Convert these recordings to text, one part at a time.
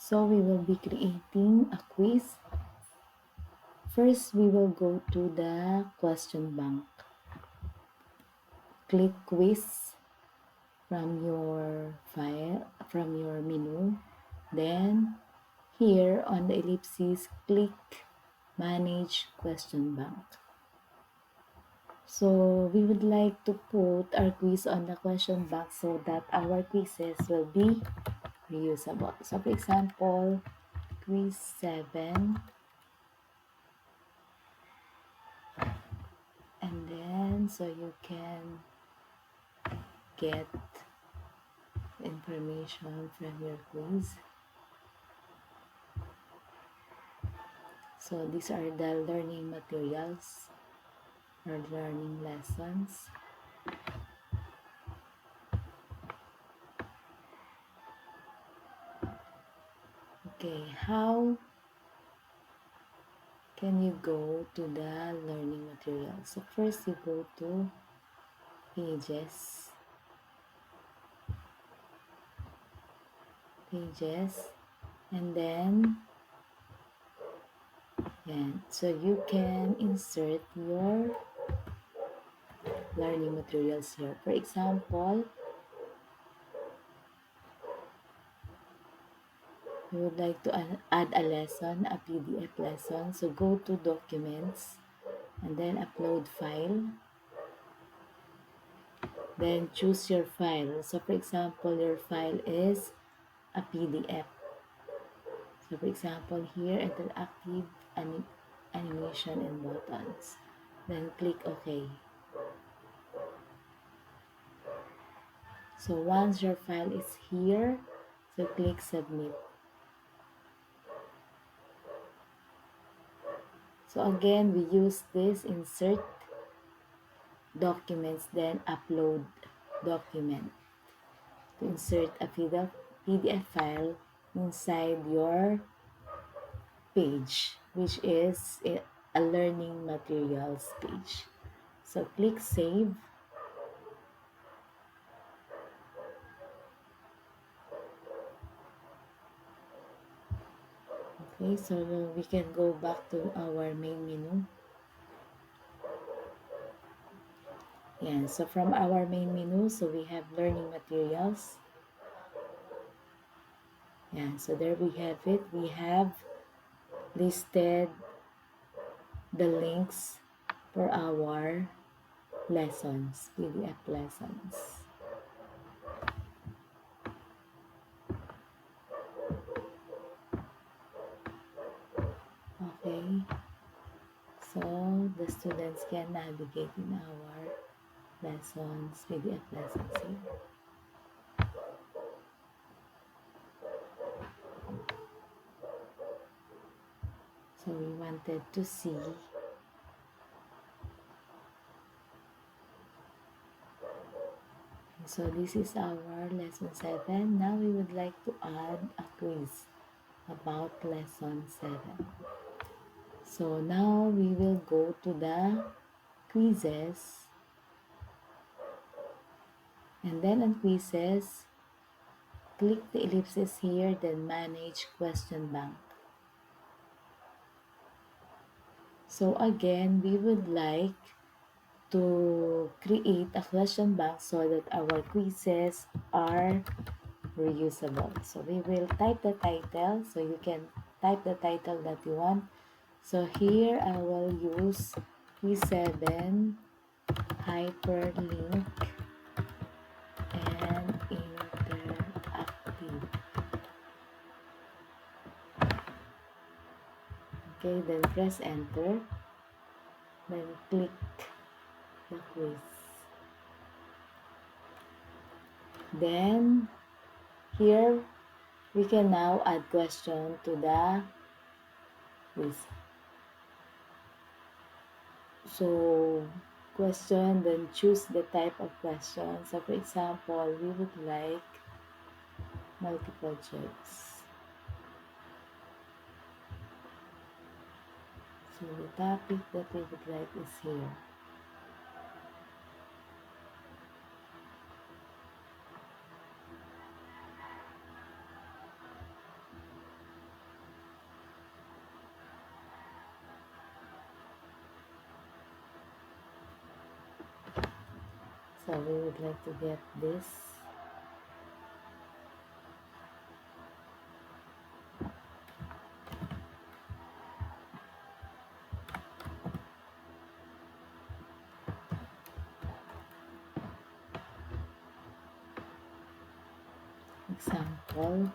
So we will be creating a quiz. First, we will go to the question bank. Click quiz from your file, from your menu. Then here on the ellipsis, click manage question bank. So we would like to put our quiz on the question bank so that our quizzes will be reusable. So for example, quiz 7, and then so you can get information from your quiz. So these are the learning materials or learning lessons. Okay, how can you go to the learning materials? So first you go to pages, and then so you can insert your learning materials here. For example, you would like to add a lesson, a PDF lesson. So go to documents and then upload file. Then choose your file. So for example, your file is a PDF. So for example, here interactive animation and buttons. Then click OK. So once your file is here, so click submit. So again, we use this insert documents, then upload document to insert a PDF file inside your page, which is a learning materials page. So click save. Okay, so we can go back to our main menu. Yeah, so from our main menu, so we have learning materials. Yeah, so there we have it. We have listed the links for our lessons, PDF lessons. Okay, so the students can navigate in our lessons, PDF lessons here. So we wanted to see so this is our lesson 7. Now we would like to add a quiz about lesson 7. So now we will go to the quizzes, and then on quizzes, click the ellipsis here, then manage question bank. So again, we would like to create a question bank so that our quizzes are reusable. So we will type the title, so you can type the title that you want. So here I will use quiz 7 hyperlink and interactive. Okay, then press enter, then click the quiz. Then here we can now add question to the quiz. So question, then choose the type of question. So for example, we would like multiple choice. So the topic that we would like is here. So we would like to get this. Example.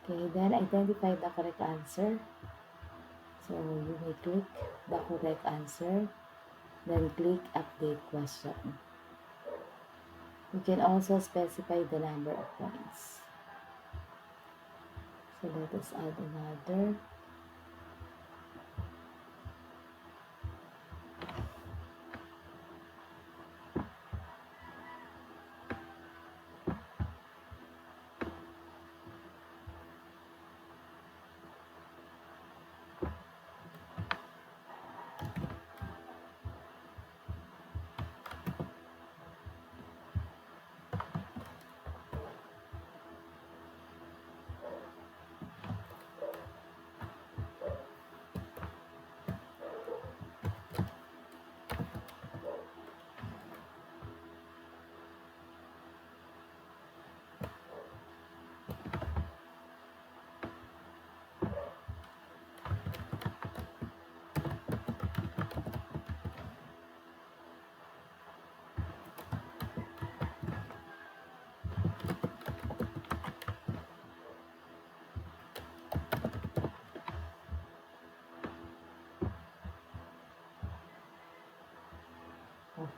Okay, then identify the correct answer. So you may click the correct answer, then click update question. You can also specify the number of points. So let us add another.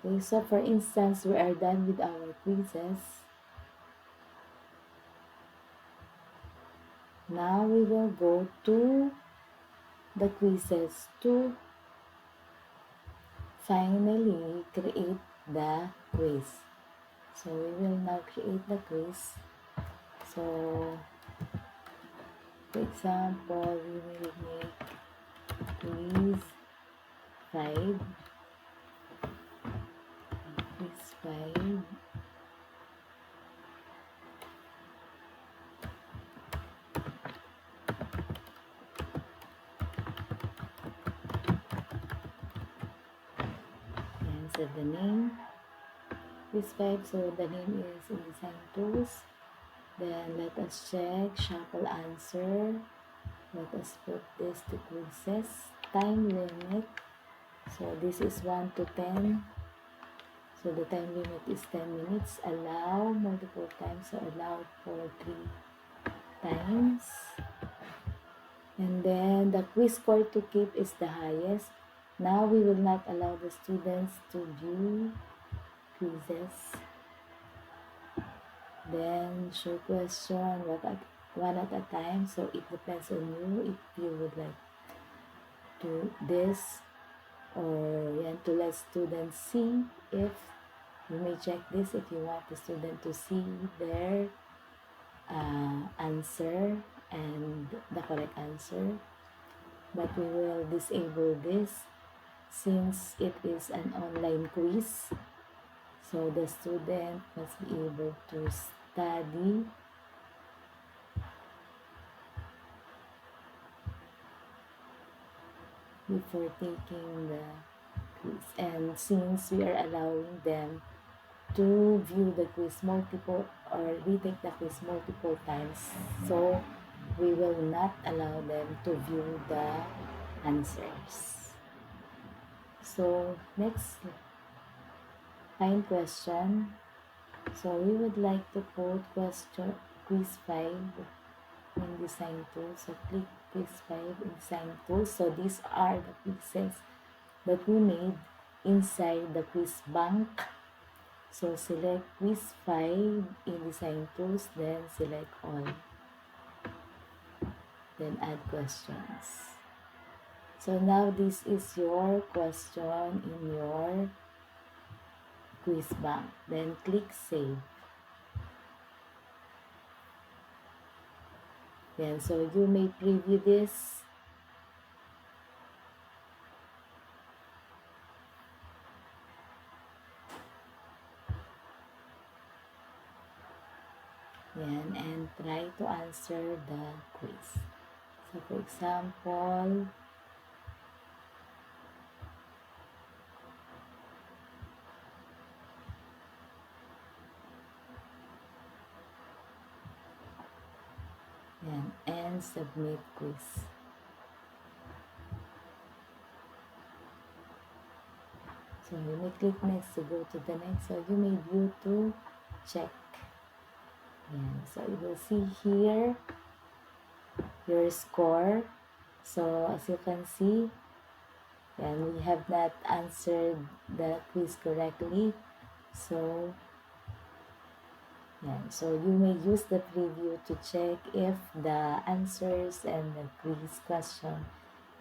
Okay, so for instance, we are done with our quizzes. Now we will go to the quizzes to finally create the quiz. So we will now create the quiz. So for example, we will make quiz 5. Quiz 5. And set the name. Quiz 5. So the name is in design tools. Then let us check shuffle answer. Let us put this to quizzes. Time limit. So this is 1 to 10. So the time limit is 10 minutes. Allow multiple times. So allow for 3 times. And then the quiz score to keep is the highest. Now we will not allow the students to view quizzes. Then show question one at a time. So it depends on you if you would like to this or to let students see. If you may check this if you want the student to see their answer and the correct answer, but we will disable this since it is an online quiz. So the student must be able to study before taking the quiz. And since we are allowing them to view the quiz multiple or retake the quiz multiple times, so we will not allow them to view the answers. So next, find question. So we would like to put question quiz 5 in design tools. So click quiz 5 in design tools. So these are the quizzes that we made inside the quiz bank. So select quiz 5 in design tools, then select all. Then add questions. So now this is your question in your quiz bank. Then click save. Then so you may preview this. Yan, and try to answer the quiz. So for example, yan, and submit quiz. So you may click next to go to the next. So you may view to check. Yan. So you will see here your score. So as you can see, yan, we have not answered the quiz correctly. So yan. So you may use the preview to check if the answers and the quiz question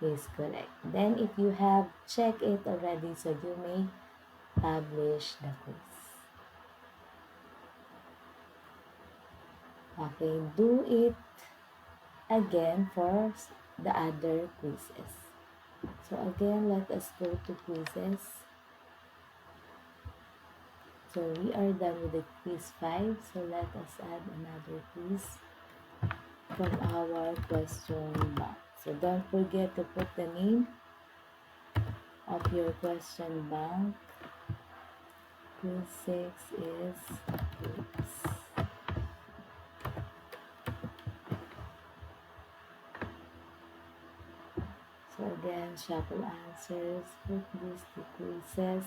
is correct. Then if you have checked it already, so you may publish the quiz. Okay, do it again for the other quizzes. So again, let us go to quizzes. So we are done with the quiz 5. So let us add another quiz from our question box. So don't forget to put the name of your question bank. Quiz 6 is Crease. So again, shuffle answers, put these to quizzes.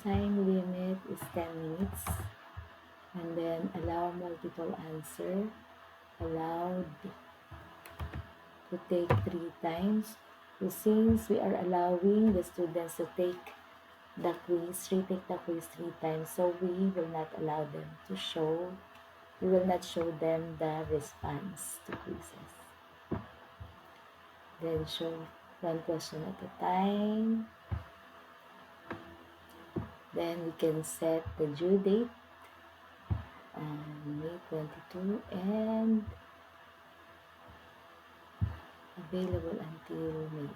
Time limit is 10 minutes. And then allow multiple answer. Allowed to take 3 times. So since we are allowing the students to take the quiz, retake the quiz 3 times, so we will not allow them to show, we will not show them the response to quizzes. Then show one question at a time. Then we can set the due date on May 22 and available until May 20.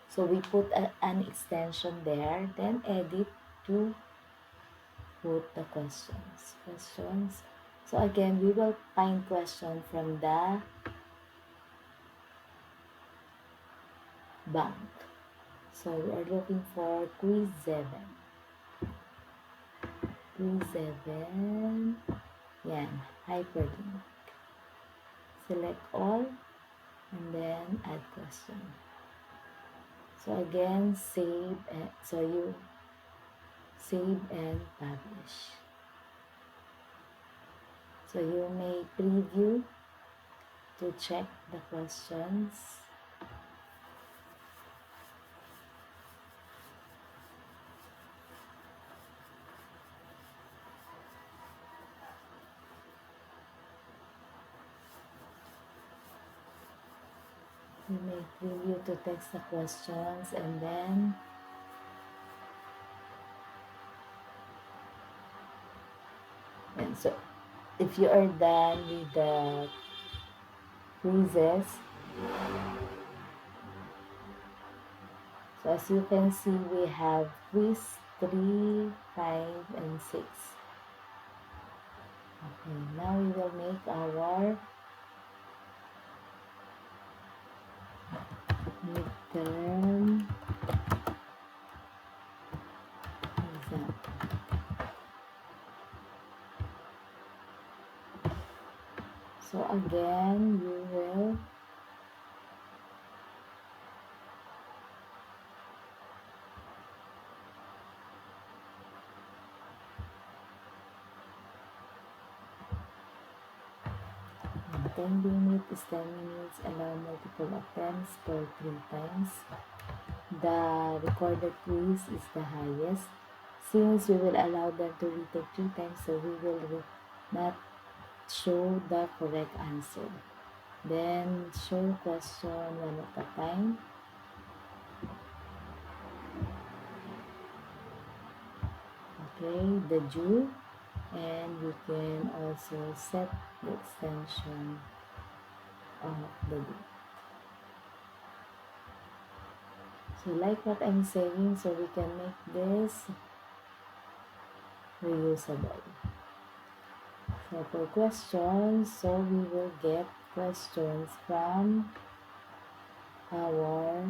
So we put an extension there, then edit to put the questions. So again, we will find question from the bank. So we are looking for quiz 7. Quiz 7. Yan, hyperlink. Select all and then add question. So again, save, so you save and publish. So you may preview to check the questions. You may preview to text the questions and then so if you are done with the quizzes, so as you can see, we have quiz 3, 5, and 6. Okay, now we will make our midterm exam. So again, you will time limit is 10 minutes, allow multiple attempts for 3 times. the recorded quiz is the highest. Since we will allow them to retake 3 times, so we will not show the correct answer. Then show question one at a time. Okay, the due, and we can also set the extension of the date. So like what I'm saying, so we can make this reusable. So for questions, so we will get questions from our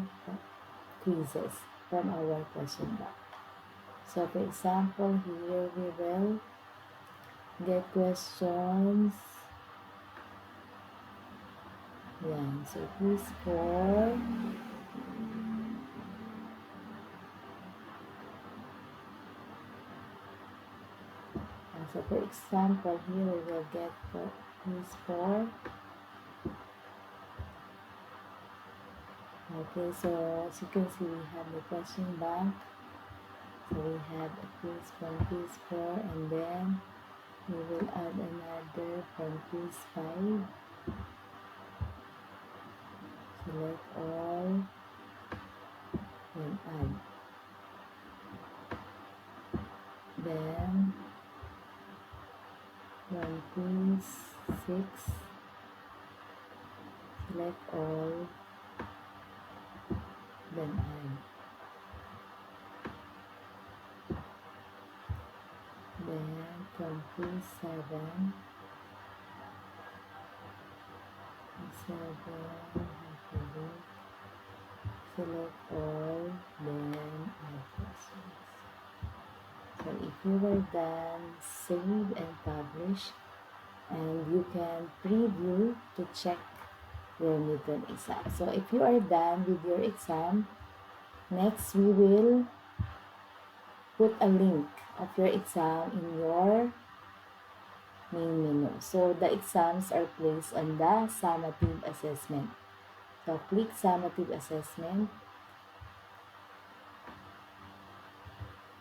quizzes, from our question box. So for example, here we will get questions. Yan. So quiz for so for example, here we will get quiz for. Okay, so as you can see, we have the question bank. So we have a quiz from quiz 4, and then we will add another from quiz 5. Select all and add. Then from quiz 6, select all, then add. Then from quiz 7, select all, then add questions. So if you were done, save and publish, and you can preview to check your midterm exam. So if you are done with your exam, next we will put a link of your exam in your main menu. So the exams are placed on the summative assessment. So click summative assessment,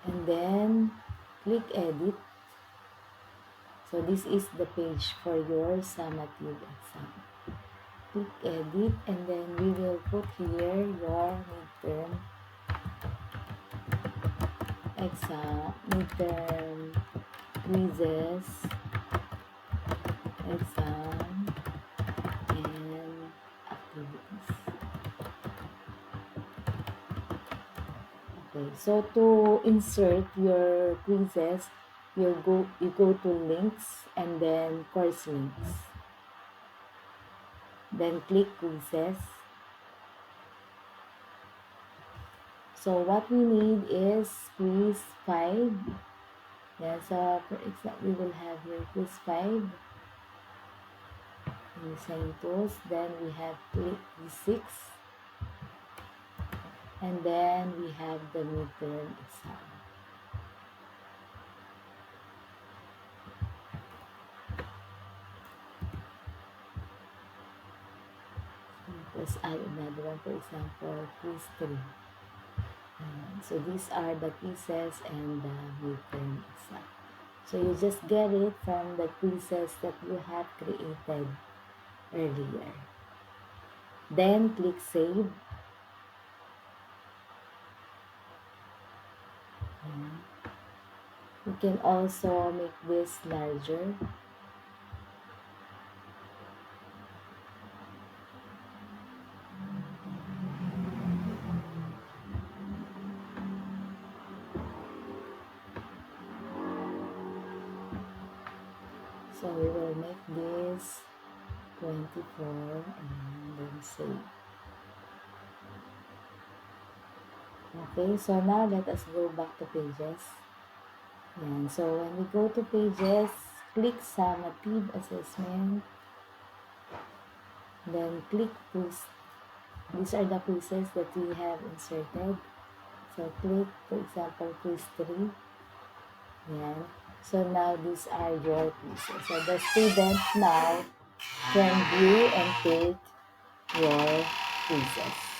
and then click edit. So this is the page for your summative exam. Click edit, and then we will put here your midterm exam, midterm quizzes, exam, and activities. Okay, so to insert your quizzes, you go to links and then course links. Then click quizzes. So what we need is quiz 5. Yeah, so for example, we will have here quiz 5 in the same tools. Then we have quiz 6. And then we have the midterm exam. Let's add another one, for example, quiz 3. So these are the quizzes and the midterm exam. So you just get it from the quizzes that you have created earlier. Then click save. You can also make this larger. So we will make this 24 and then save. Okay, so now let us go back to pages. And so when we go to pages, click summative assessment. Then click quiz. These are the quizzes that we have inserted. So click, for example, quiz 3. Yan. So now these are your quizzes. So the student now can view and take your quizzes.